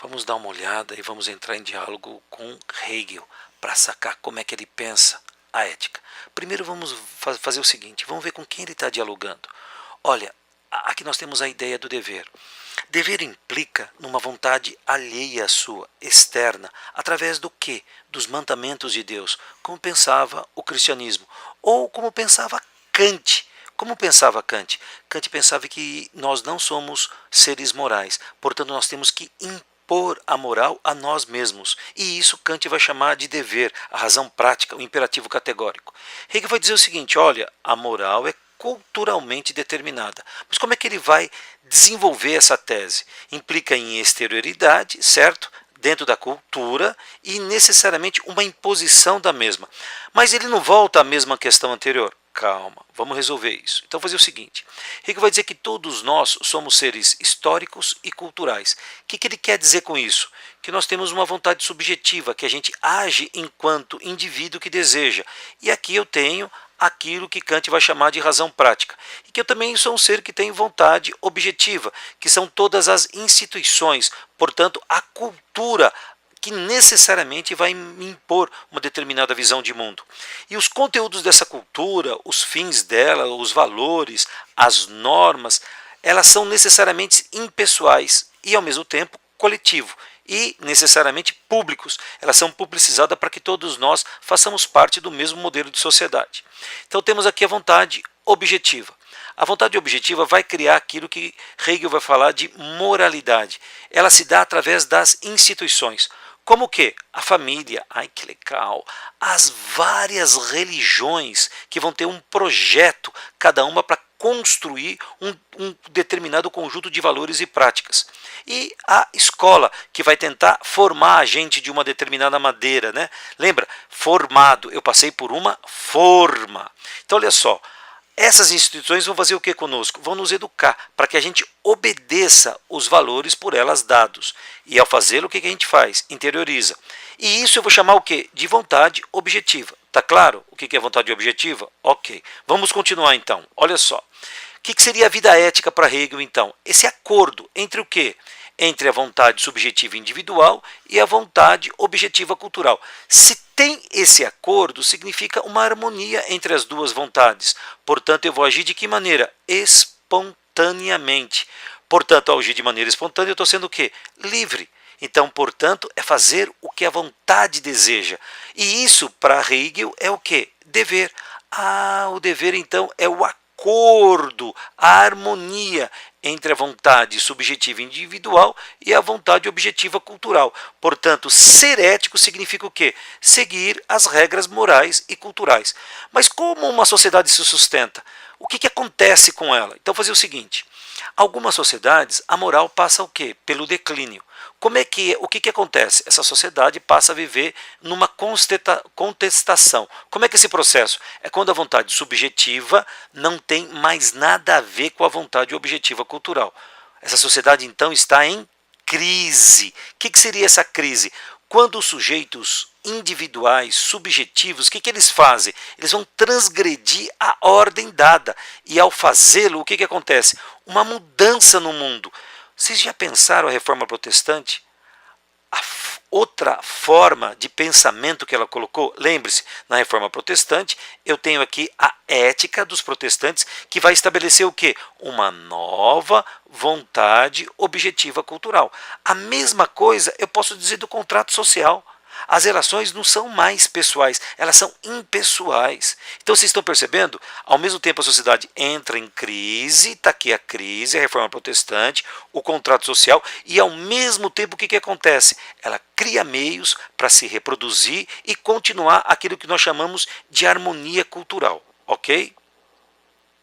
Vamos dar uma olhada e vamos entrar em diálogo com Hegel para sacar como é que ele pensa a ética. Primeiro vamos fazer o seguinte, vamos ver com quem ele está dialogando. Olha, aqui nós temos a ideia do dever. Dever implica numa vontade alheia à sua, externa, através do quê? Dos mandamentos de Deus, como pensava o cristianismo, ou como pensava Kant. Como pensava Kant? Kant pensava que nós não somos seres morais, portanto nós temos que impor a moral a nós mesmos. E isso Kant vai chamar de dever, a razão prática, o imperativo categórico. Hegel vai dizer o seguinte, olha, a moral é culturalmente determinada. Mas como é que ele vai desenvolver essa tese? Implica em exterioridade, certo? Dentro da cultura e necessariamente uma imposição da mesma. Mas ele não volta à mesma questão anterior. Calma, vamos resolver isso. Então, fazer o seguinte: Hegel vai dizer que todos nós somos seres históricos e culturais. O que ele quer dizer com isso? Que nós temos uma vontade subjetiva, que a gente age enquanto indivíduo que deseja. E aqui eu tenho aquilo que Kant vai chamar de razão prática. E que eu também sou um ser que tem vontade objetiva, que são todas as instituições, portanto, a cultura, que necessariamente vai me impor uma determinada visão de mundo. E os conteúdos dessa cultura, os fins dela, os valores, as normas, elas são necessariamente impessoais e, ao mesmo tempo, coletivo e necessariamente públicos. Elas são publicizadas para que todos nós façamos parte do mesmo modelo de sociedade. Então temos aqui a vontade objetiva. A vontade objetiva vai criar aquilo que Hegel vai falar de moralidade. Ela se dá através das instituições. Como o quê? A família, ai que legal, as várias religiões que vão ter um projeto, cada uma para construir um determinado conjunto de valores e práticas. E a escola, que vai tentar formar a gente de uma determinada maneira, né? Lembra? Formado, eu passei por uma forma. Então olha só, essas instituições vão fazer o que conosco? Vão nos educar para que a gente obedeça os valores por elas dados. E ao fazê-lo, o que a gente faz? Interioriza. E isso eu vou chamar o quê? De vontade objetiva. Tá claro o que é vontade objetiva? Ok. Vamos continuar então. Olha só. O que seria a vida ética para Hegel então? Esse acordo entre o quê? Entre a vontade subjetiva individual e a vontade objetiva cultural. Se tem esse acordo, significa uma harmonia entre as duas vontades. Portanto, eu vou agir de que maneira? Espontaneamente. Portanto, ao agir de maneira espontânea, eu estou sendo o quê? Livre. Então, portanto, é fazer o que a vontade deseja. E isso, para Hegel, é o quê? Dever. O dever, então, é o acordo, a harmonia entre a vontade subjetiva individual e a vontade objetiva cultural. Portanto, ser ético significa o quê? Seguir as regras morais e culturais. Mas como uma sociedade se sustenta? O que acontece com ela? Então, fazer o seguinte: algumas sociedades, a moral passa o quê? Pelo declínio. O que acontece? Essa sociedade passa a viver numa contestação. Como é que é esse processo? É quando a vontade subjetiva não tem mais nada a ver com a vontade objetiva cultural. Essa sociedade, então, está em crise. O que seria essa crise? Quando os sujeitos individuais, subjetivos, o que eles fazem? Eles vão transgredir a ordem dada. E ao fazê-lo, o que acontece? Uma mudança no mundo. Vocês já pensaram a reforma protestante? A outra forma de pensamento que ela colocou, lembre-se, na reforma protestante, eu tenho aqui a ética dos protestantes, que vai estabelecer o quê? Uma nova vontade objetiva cultural. A mesma coisa eu posso dizer do contrato social. As relações não são mais pessoais, elas são impessoais. Então vocês estão percebendo? Ao mesmo tempo a sociedade entra em crise, está aqui a crise, a reforma protestante, o contrato social, e ao mesmo tempo o que acontece? Ela cria meios para se reproduzir e continuar aquilo que nós chamamos de harmonia cultural, ok?